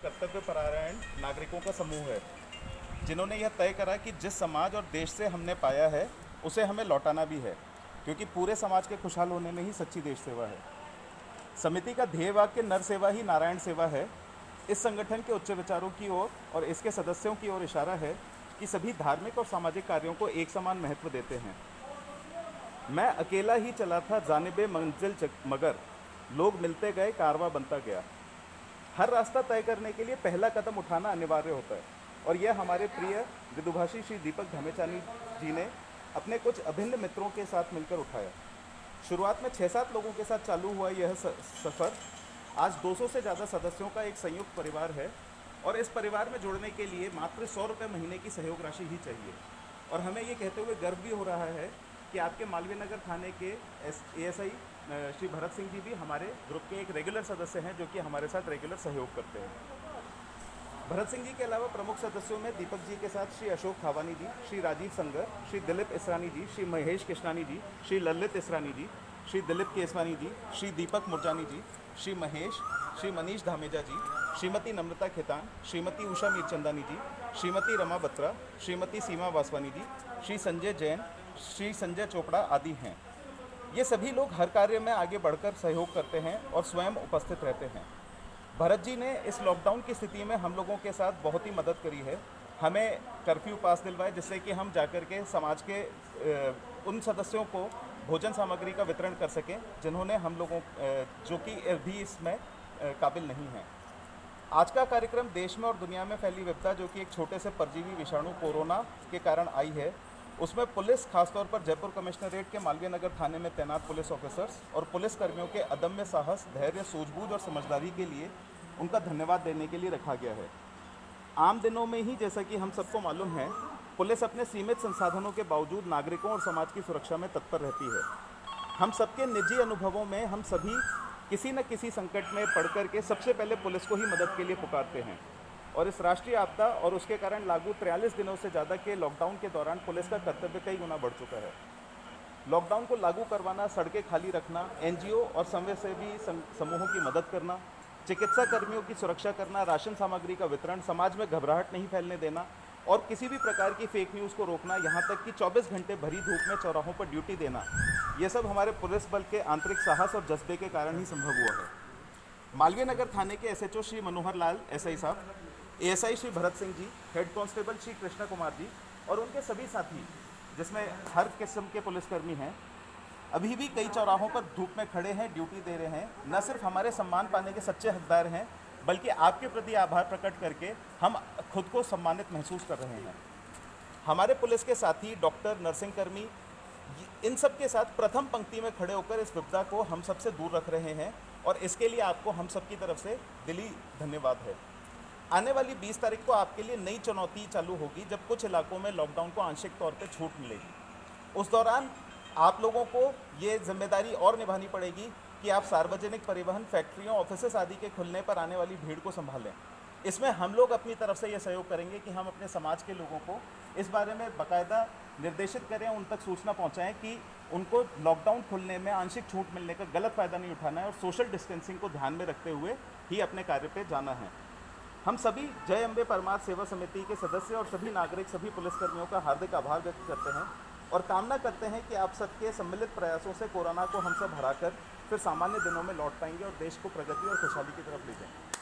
कर्तव्यपरायण नागरिकों का समूह है जिन्होंने यह तय करा कि जिस समाज और देश से हमने पाया है उसे हमें लौटाना भी है, क्योंकि पूरे समाज के खुशहाल होने में ही सच्ची देश सेवा है। समिति का ध्येय वाक्य नर सेवा ही नारायण सेवा है। इस संगठन के उच्च विचारों की ओर और इसके सदस्यों की ओर इशारा है कि सभी धार्मिक और सामाजिक कार्यों को एक समान महत्व देते हैं। मैं अकेला ही चला था जानिबे मंजिल मगर लोग मिलते गए कारवां बनता गया। हर रास्ता तय करने के लिए पहला कदम उठाना अनिवार्य होता है, और यह हमारे प्रिय विदुभाषी श्री दीपक धामेचानी जी ने अपने कुछ अभिन्न मित्रों के साथ मिलकर उठाया। शुरुआत में 6-7 लोगों के साथ चालू हुआ यह सफ़र आज 200 से ज़्यादा सदस्यों का एक संयुक्त परिवार है, और इस परिवार में जुड़ने के लिए मात्र 100 रुपये महीने की सहयोग राशि ही चाहिए। और हमें ये कहते हुए गर्व भी हो रहा है कि आपके मालवीय नगर थाने के एएसआई श्री भरत सिंह जी भी हमारे ग्रुप के एक रेगुलर सदस्य हैं, जो कि हमारे साथ रेगुलर सहयोग करते हैं। भरत सिंह जी के अलावा प्रमुख सदस्यों में दीपक जी के साथ श्री अशोक खावानी जी, श्री राजीव संगर, श्री दिलीप इसरानी जी, श्री महेश कृष्णानी जी, श्री ललित इसरानी जी, श्री दिलीप केसवानी जी, श्री दीपक मुरजानी जी, श्री महेश, श्री मनीष धामेजा जी, श्रीमती नम्रता खेतान, श्रीमती उषा मीरचंदानी जी, श्रीमती रमा बत्रा, श्रीमती सीमा वासवानी जी, श्री संजय जैन, श्री संजय चोपड़ा आदि हैं। ये सभी लोग हर कार्य में आगे बढ़कर सहयोग करते हैं और स्वयं उपस्थित रहते हैं। भरत जी ने इस लॉकडाउन की स्थिति में हम लोगों के साथ बहुत ही मदद करी है। हमें कर्फ्यू पास दिलवाए, जिससे कि हम जाकर के समाज के उन सदस्यों को भोजन सामग्री का वितरण कर सकें जिन्होंने हम लोगों जो कि अभी इसमें काबिल नहीं हैं। आज का कार्यक्रम देश में और दुनिया में फैली विपदा, जो कि एक छोटे से परजीवी विषाणु कोरोना के कारण आई है, उसमें पुलिस, खासतौर पर जयपुर कमिश्नरेट के मालवीय नगर थाने में तैनात पुलिस ऑफिसर्स और पुलिस कर्मियों के अदम्य साहस, धैर्य, सूझबूझ और समझदारी के लिए उनका धन्यवाद देने के लिए रखा गया है। आम दिनों में ही, जैसा कि हम सबको मालूम है, पुलिस अपने सीमित संसाधनों के बावजूद नागरिकों और समाज की सुरक्षा में तत्पर रहती है। हम सबके निजी अनुभवों में हम सभी किसी न किसी संकट में पड़ कर के सबसे पहले पुलिस को ही मदद के लिए पुकारते हैं, और इस राष्ट्रीय आपदा और उसके कारण लागू 43 दिनों से ज़्यादा के लॉकडाउन के दौरान पुलिस का कर्तव्य कई गुना बढ़ चुका है। लॉकडाउन को लागू करवाना, सड़कें खाली रखना, एनजीओ और समाजसेवी समूहों की मदद करना, चिकित्सा कर्मियों की सुरक्षा करना, राशन सामग्री का वितरण, समाज में घबराहट नहीं फैलने देना और किसी भी प्रकार की फेक न्यूज़ को रोकना, यहाँ तक कि 24 घंटे भरी धूप में चौराहों पर ड्यूटी देना, ये सब हमारे पुलिस बल के आंतरिक साहस और जज्बे के कारण ही संभव हुआ है। मालवीय नगर थाने के एसएचओ श्री मनोहर लाल एसआई साहब, ASI Shri Bharat Singh ji, head constable Shri Krishna Kumar ji और उनके सभी साथी, जिसमें हर किस्म के पुलिसकर्मी हैं, अभी भी कई चौराहों पर धूप में खड़े हैं, ड्यूटी दे रहे हैं। न सिर्फ हमारे सम्मान पाने के सच्चे हकदार हैं, बल्कि आपके प्रति आभार प्रकट करके हम खुद को सम्मानित महसूस कर रहे हैं। हमारे पुलिस के साथी, डॉक्टर, नर्सिंग कर्मी, इन सब के साथ प्रथम पंक्ति में खड़े होकर इस विपदा को हम सबसे दूर रख रहे हैं, और इसके लिए आपको हम सब की तरफ से दिली धन्यवाद है। आने वाली 20 तारीख को आपके लिए नई चुनौती चालू होगी, जब कुछ इलाकों में लॉकडाउन को आंशिक तौर पे छूट मिलेगी। उस दौरान आप लोगों को ये जिम्मेदारी और निभानी पड़ेगी कि आप सार्वजनिक परिवहन, फैक्ट्रियों, ऑफिसेस आदि के खुलने पर आने वाली भीड़ को संभालें। इसमें हम लोग अपनी तरफ से ये सहयोग करेंगे कि हम अपने समाज के लोगों को इस बारे में बाकायदा निर्देशित करें, उन तक सूचना पहुंचाएं कि उनको लॉकडाउन खुलने में आंशिक छूट मिलने का गलत फ़ायदा नहीं उठाना है और सोशल डिस्टेंसिंग को ध्यान में रखते हुए ही अपने कार्य पे जाना है। हम सभी जय अम्बे परमार सेवा समिति के सदस्य और सभी नागरिक, सभी पुलिसकर्मियों का हार्दिक आभार व्यक्त करते हैं और कामना करते हैं कि आप सबके सम्मिलित प्रयासों से कोरोना को हम सब हराकर फिर सामान्य दिनों में लौट पाएंगे और देश को प्रगति और खुशहाली की तरफ ले जाएंगे।